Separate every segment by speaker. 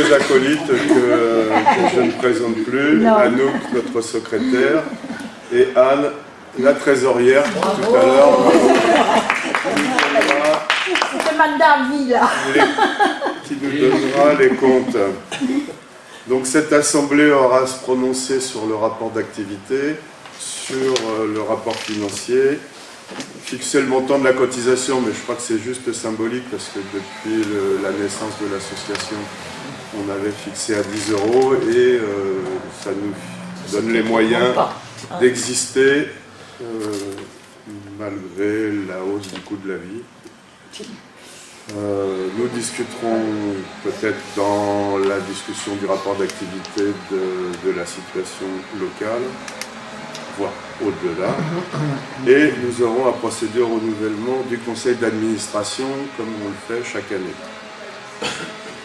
Speaker 1: deux acolytes que je ne présente plus, Anouk, notre secrétaire, et Anne, la trésorière, tout à l'heure.
Speaker 2: C'était Madame Villa.
Speaker 1: Qui nous donnera les comptes. Donc cette assemblée aura à se prononcer sur le rapport d'activité, sur le rapport financier, fixer le montant de la cotisation, mais je crois que c'est juste symbolique parce que depuis la naissance de l'association, on avait fixé à 10 € et ça nous donne les moyens d'exister malgré la hausse du coût de la vie. Nous discuterons peut-être dans la discussion du rapport d'activité de la situation locale, voire au-delà. Et nous aurons à procéder au renouvellement du conseil d'administration comme on le fait chaque année.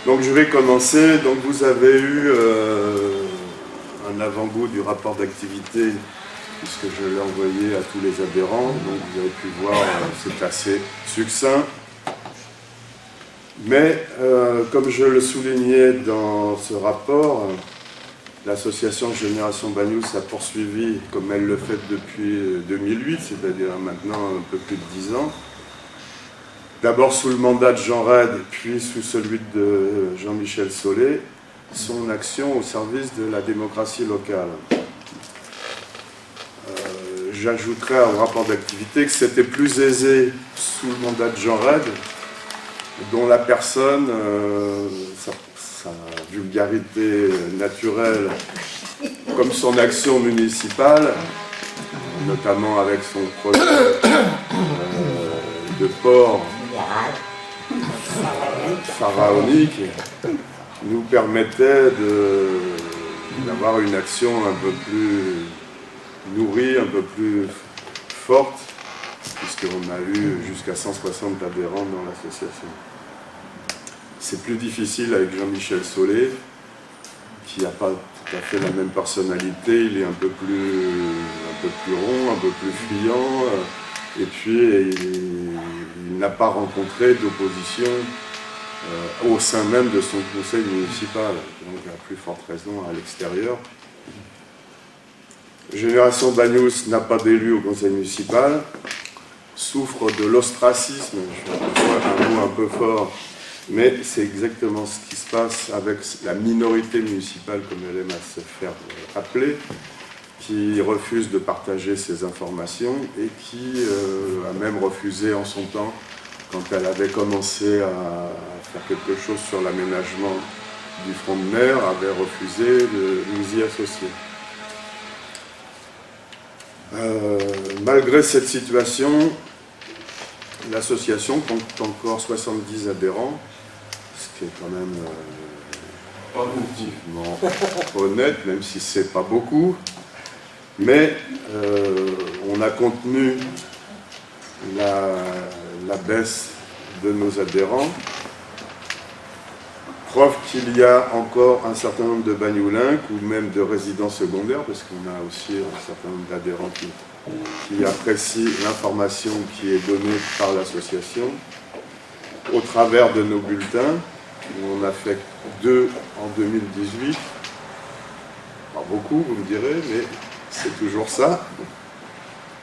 Speaker 1: Donc je vais commencer. Donc vous avez eu un avant-goût du rapport d'activité puisque je l'ai envoyé à tous les adhérents. Donc vous avez pu voir, c'est assez succinct. Mais, comme je le soulignais dans ce rapport, l'association Génération Bagnous a poursuivi, comme elle le fait depuis 2008, c'est-à-dire maintenant un peu plus de 10 ans, d'abord sous le mandat de Jean Red, puis sous celui de Jean-Michel Solé, son action au service de la démocratie locale. J'ajouterai au rapport d'activité que c'était plus aisé sous le mandat de Jean Red, dont la personne, sa vulgarité naturelle, comme son action municipale, notamment avec son projet de port pharaonique, nous permettait d'avoir une action un peu plus nourrie, un peu plus forte, puisqu'on a eu jusqu'à 160 adhérents dans l'association. C'est plus difficile avec Jean-Michel Solé, qui n'a pas tout à fait la même personnalité, il est un peu plus rond, un peu plus friand, et puis il n'a pas rencontré d'opposition au sein même de son conseil municipal, donc à plus forte raison à l'extérieur. Génération Bagnous n'a pas d'élu au conseil municipal, souffre de l'ostracisme, je vais un mot un peu fort, mais c'est exactement ce qui se passe avec la minorité municipale, comme elle aime à se faire appeler, qui refuse de partager ses informations et qui a même refusé en son temps, quand elle avait commencé à faire quelque chose sur l'aménagement du front de mer, avait refusé de nous y associer. Malgré cette situation, l'association compte encore 70 adhérents, ce qui est quand même relativement honnête, même si c'est pas beaucoup. Mais on a contenu la baisse de nos adhérents. Preuve qu'il y a encore un certain nombre de bagnolinques ou même de résidents secondaires, parce qu'on a aussi un certain nombre d'adhérents qui apprécient l'information qui est donnée par l'association au travers de nos bulletins. On a fait 2 en 2018. Pas beaucoup, vous me direz, mais c'est toujours ça.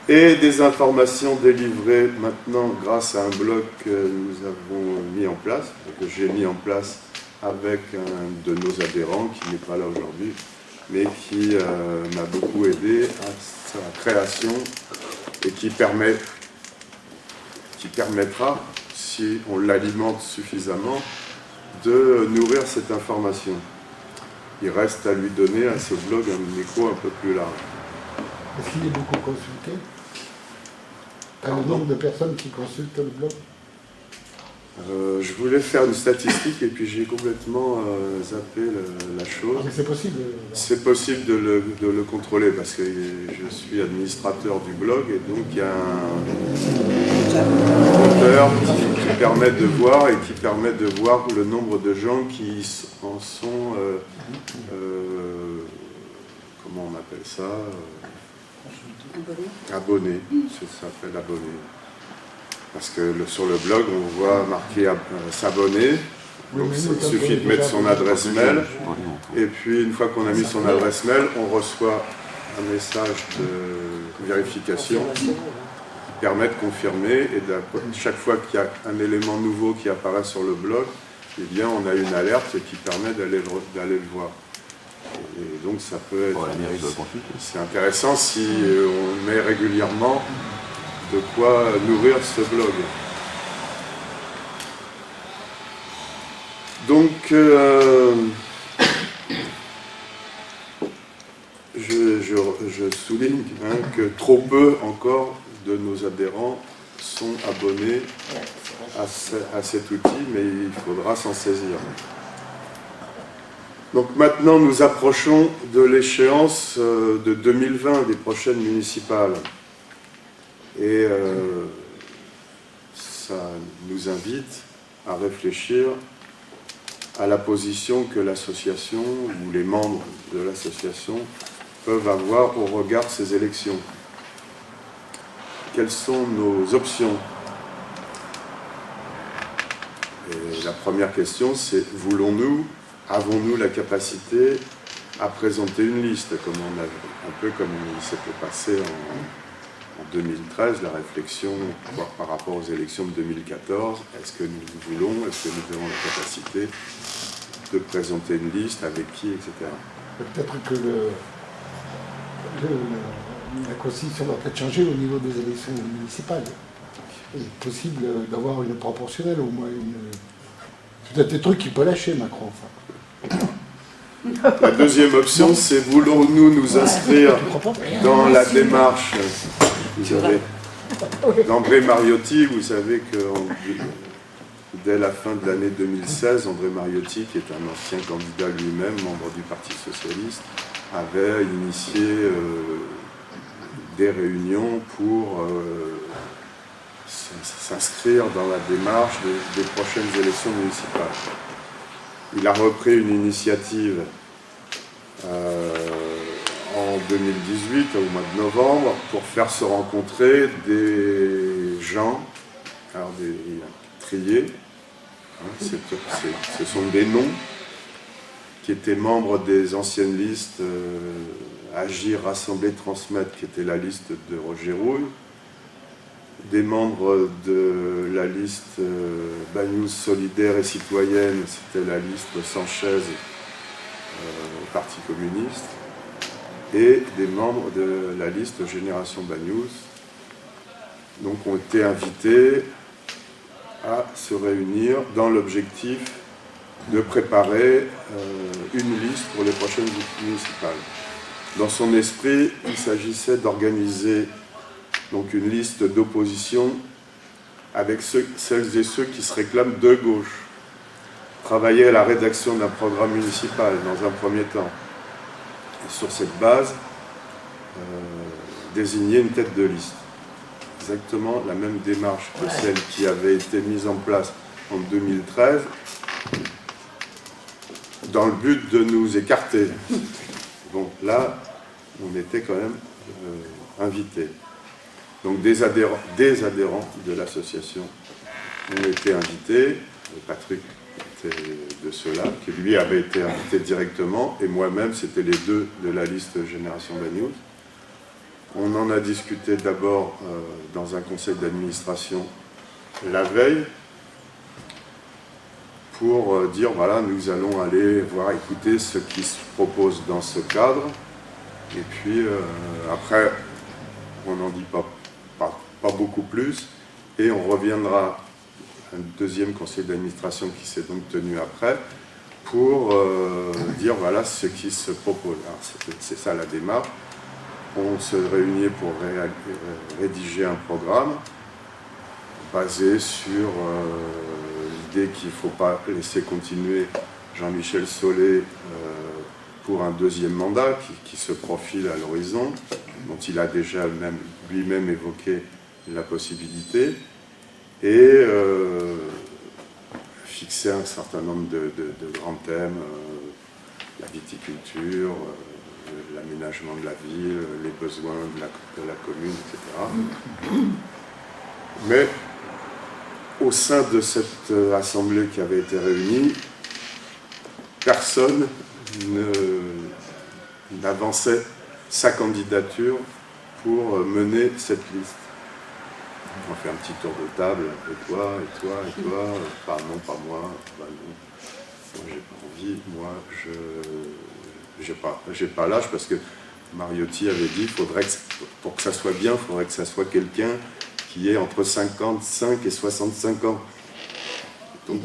Speaker 1: Et des informations délivrées maintenant grâce à un blog que nous avons mis en place, que j'ai mis en place avec un de nos adhérents qui n'est pas là aujourd'hui, mais qui m'a beaucoup aidé à sa création et qui permettra, si on l'alimente suffisamment, de nourrir cette information. Il reste à lui donner à ce blog un écho un peu plus large.
Speaker 3: Est-ce qu'il est beaucoup consulté? Le nombre de personnes qui consultent le blog?
Speaker 1: Je voulais faire une statistique et puis j'ai complètement zappé la chose.
Speaker 3: Mais c'est possible.
Speaker 1: C'est possible de le contrôler parce que je suis administrateur du blog et donc il y a un compteur qui permet de voir et qui permet de voir le nombre de gens qui en sont, comment on appelle ça, abonnés. Ça s'appelle abonnés. Parce que sur le blog, on voit marqué s'abonner, Donc il suffit de mettre son adresse mail, et puis une fois qu'on a mis son adresse mail, on reçoit un message de vérification qui permet de confirmer, et chaque fois qu'il y a un élément nouveau qui apparaît sur le blog, eh bien on a une alerte qui permet d'aller le voir. Et donc ça peut être... C'est intéressant si on met régulièrement de quoi nourrir ce blog. Donc, je souligne que trop peu encore de nos adhérents sont abonnés à cet outil, mais il faudra s'en saisir. Donc maintenant, nous approchons de l'échéance de 2020 des prochaines municipales. Et ça nous invite à réfléchir à la position que l'association ou les membres de l'association peuvent avoir au regard de ces élections. Quelles sont nos options? Et la première question, c'est avons-nous la capacité à présenter une liste, un peu comme il s'était passé en 2013, la réflexion par rapport aux élections de 2014, est-ce que nous avons la capacité de présenter une liste, avec qui, etc.
Speaker 3: Peut-être que la Constitution va peut-être changer au niveau des élections municipales. Il est possible d'avoir une proportionnelle, au moins c'est peut-être des trucs qu'il peut lâcher, Macron. Enfin.
Speaker 1: La deuxième option, c'est voulons-nous nous inscrire dans la démarche d'André Mariotti. Vous savez que dès la fin de l'année 2016, André Mariotti, qui est un ancien candidat lui-même, membre du Parti Socialiste, avait initié des réunions pour s'inscrire dans la démarche des prochaines élections municipales. Il a repris une initiative en 2018, au mois de novembre, pour faire se rencontrer des gens, alors des triés, ce sont des noms qui étaient membres des anciennes listes Agir, Rassembler, Transmettre, qui était la liste de Roger Rouille, des membres de la liste Bagnouz solidaire et citoyenne, c'était la liste Sanchez, Parti communiste, et des membres de la liste Génération Bagnouz, donc ont été invités à se réunir dans l'objectif de préparer une liste pour les prochaines municipales. Dans son esprit, il s'agissait d'organiser donc une liste d'opposition avec celles et ceux qui se réclament de gauche, travailler à la rédaction d'un programme municipal dans un premier temps, et sur cette base, désigner une tête de liste. Exactement la même démarche que celle qui avait été mise en place en 2013, dans le but de nous écarter. Bon, là, on était quand même invités. Donc des adhérents de l'association ont été invités. Patrick était de ceux-là, qui lui avait été invité directement, et moi-même, c'était les deux de la liste Génération Bagnouz. On en a discuté d'abord dans un conseil d'administration la veille, pour dire, voilà, nous allons aller voir, écouter ce qui se propose dans ce cadre, et puis après, on n'en dit pas beaucoup plus, et on reviendra à un deuxième conseil d'administration qui s'est donc tenu après, pour dire, voilà, ce qui se propose. Alors, c'est ça la démarche. On se réunit pour rédiger un programme basé sur l'idée qu'il ne faut pas laisser continuer Jean-Michel Solé pour un deuxième mandat qui se profile à l'horizon, dont il a déjà lui-même évoqué la possibilité, et fixer un certain nombre de grands thèmes, la viticulture, l'aménagement de la ville, les besoins de la commune, etc. Mais au sein de cette assemblée qui avait été réunie, personne n'avançait sa candidature pour mener cette liste. On fait un petit tour de table, et toi, et toi, et toi, pas non, pas moi, bah non, moi j'ai pas envie, moi j'ai pas l'âge, parce que Mariotti avait dit, pour que ça soit bien, il faudrait que ça soit quelqu'un qui ait entre 55 et 65 ans. Donc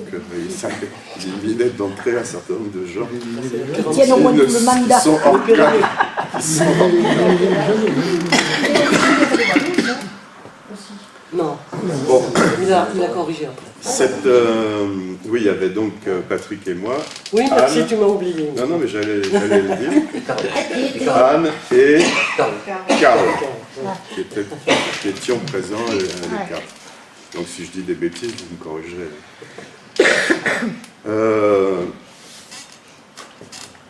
Speaker 1: ça éliminait d'entrée un certain nombre de gens
Speaker 2: Qui tiennent au moins tout le mandat.
Speaker 1: qui sont hors cadre, qui sont
Speaker 4: Non,
Speaker 1: bon.
Speaker 4: il a corrigé après.
Speaker 1: Oui, il y avait donc Patrick et moi.
Speaker 4: Oui, merci,
Speaker 1: Anne.
Speaker 4: tu m'as oublié.
Speaker 1: Non, mais j'allais le dire. Anne et Karl, qui étions présents les quatre. Donc si je dis des bêtises, vous me corrigerez.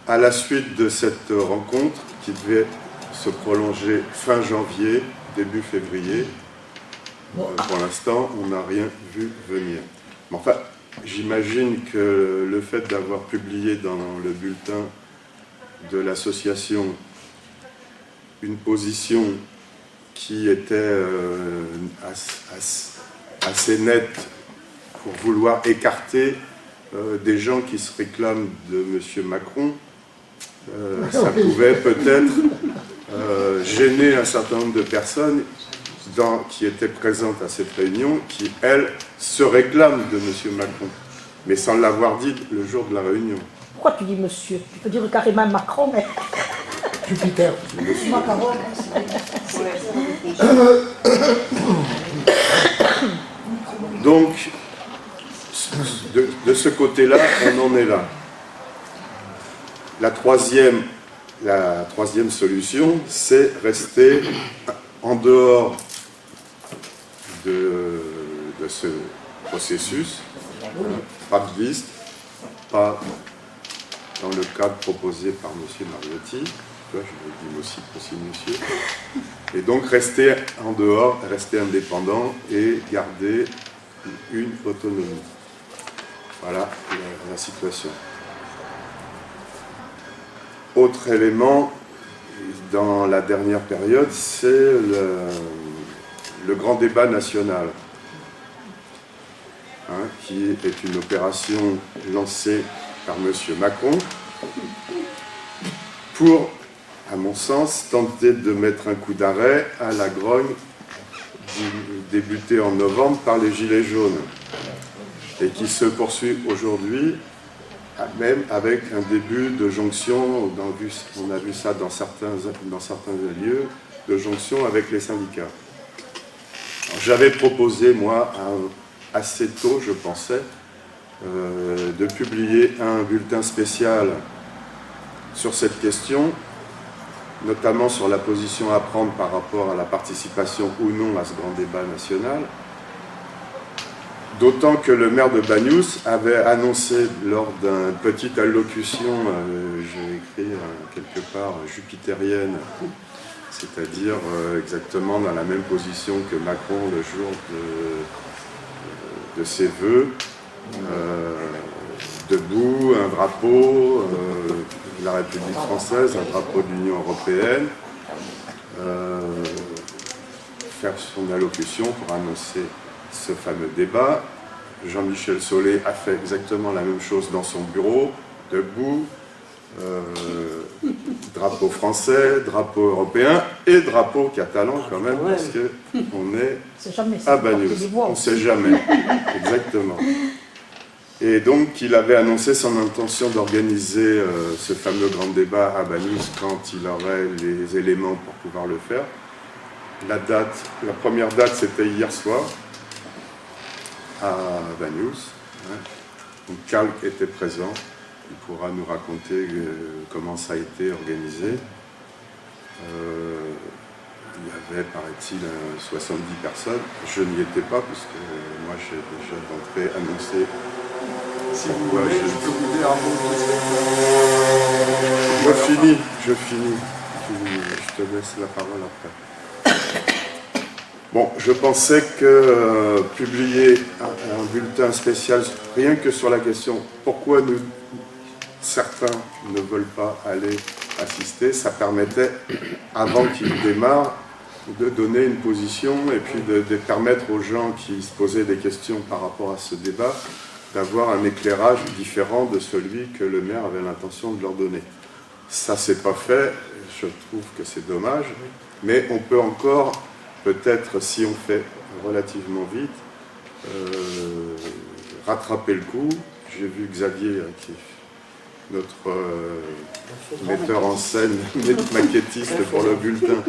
Speaker 1: À la suite de cette rencontre, qui devait se prolonger fin janvier, début février, pour l'instant, on n'a rien vu venir. Mais enfin, j'imagine que le fait d'avoir publié dans le bulletin de l'association une position qui était assez nette pour vouloir écarter des gens qui se réclament de M. Macron, ça pouvait peut-être gêner un certain nombre de personnes qui étaient présentes à cette réunion, qui, elles, se réclament de M. Macron, mais sans l'avoir dit le jour de la réunion.
Speaker 2: Pourquoi tu dis monsieur? Tu peux dire carrément Macron, mais...
Speaker 3: Jupiter.
Speaker 2: Macaron,
Speaker 1: Donc, de ce côté-là, on en est là. La troisième solution, c'est rester en dehors de ce processus, pas de liste, pas dans le cadre proposé par M. Mariotti, je le dis aussi monsieur, et donc rester en dehors, rester indépendant et garder une autonomie. Voilà la situation. Autre élément, dans la dernière période, c'est le grand débat national, qui est une opération lancée par M. Macron pour, à mon sens, tenter de mettre un coup d'arrêt à la grogne débutée en novembre par les Gilets jaunes et qui se poursuit aujourd'hui, même avec un début de jonction, on a vu ça dans certains lieux, de jonction avec les syndicats. J'avais proposé, moi, assez tôt, je pensais, de publier un bulletin spécial sur cette question, notamment sur la position à prendre par rapport à la participation ou non à ce grand débat national. D'autant que le maire de Bagnous avait annoncé lors d'une petite allocution, j'ai écrit quelque part, jupitérienne, c'est-à-dire exactement dans la même position que Macron le jour de ses vœux, debout, un drapeau de la République française, un drapeau de l'Union européenne, faire son allocution pour annoncer ce fameux débat. Jean-Michel Solé a fait exactement la même chose dans son bureau, debout, drapeau français, drapeau européen et drapeau catalan quand même, parce qu'on est à Bagnous, on ne sait jamais, exactement. Et donc il avait annoncé son intention d'organiser ce fameux grand débat à Bagnous quand il aurait les éléments pour pouvoir le faire. La première date, c'était hier soir, à Bagnous. Donc Karl était présent, il pourra nous raconter comment ça a été organisé. Il y avait, paraît-il, 70 personnes. Je n'y étais pas, parce que moi j'ai déjà d'entrée annoncé.
Speaker 5: Si vous voulez, je peux vous dire un mot.
Speaker 1: Je finis. Je te laisse la parole après. Bon, je pensais que publier un bulletin spécial rien que sur la question pourquoi certains ne veulent pas aller assister, ça permettait, avant qu'il démarre, de donner une position et puis de permettre aux gens qui se posaient des questions par rapport à ce débat d'avoir un éclairage différent de celui que le maire avait l'intention de leur donner. Ça, c'est pas fait, je trouve que c'est dommage, mais on peut encore, peut-être, si on fait relativement vite, rattraper le coup. J'ai vu Xavier, qui est notre metteur en scène, maquettiste pour le bulletin,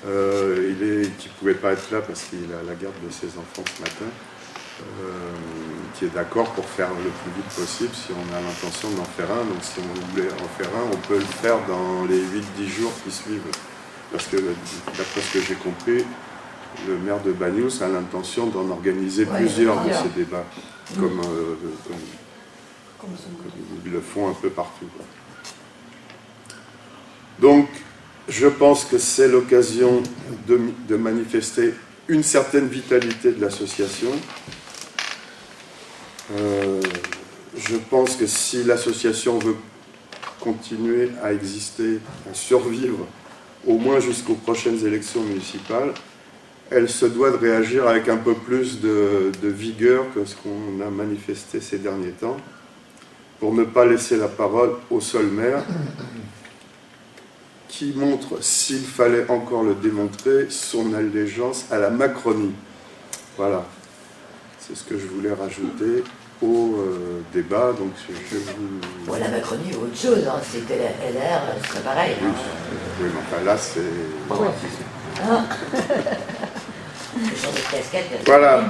Speaker 1: qui ne pouvait pas être là parce qu'il a la garde de ses enfants ce matin, qui est d'accord pour faire le plus vite possible si on a l'intention d'en faire un. Donc si on voulait en faire un, on peut le faire dans les 8-10 jours qui suivent. Parce que d'après ce que j'ai compris, le maire de Banyuls a l'intention d'en organiser plusieurs de ces débats, comme ils le font un peu partout. Donc, je pense que c'est l'occasion de manifester une certaine vitalité de l'association. Je pense que si l'association veut continuer à exister, à survivre, au moins jusqu'aux prochaines élections municipales, elle se doit de réagir avec un peu plus de vigueur que ce qu'on a manifesté ces derniers temps, pour ne pas laisser la parole au seul maire, qui montre, s'il fallait encore le démontrer, son allégeance à la Macronie. Voilà, c'est ce que je voulais rajouter au débat. Donc je vous...
Speaker 6: Bon, la Macronie ou autre chose, hein. C'était la LR, ce serait pareil.
Speaker 1: Oui,
Speaker 6: Hein.
Speaker 1: oui, mais enfin là, c'est...
Speaker 6: Bon, hein. Le genre de casquette.
Speaker 1: Voilà.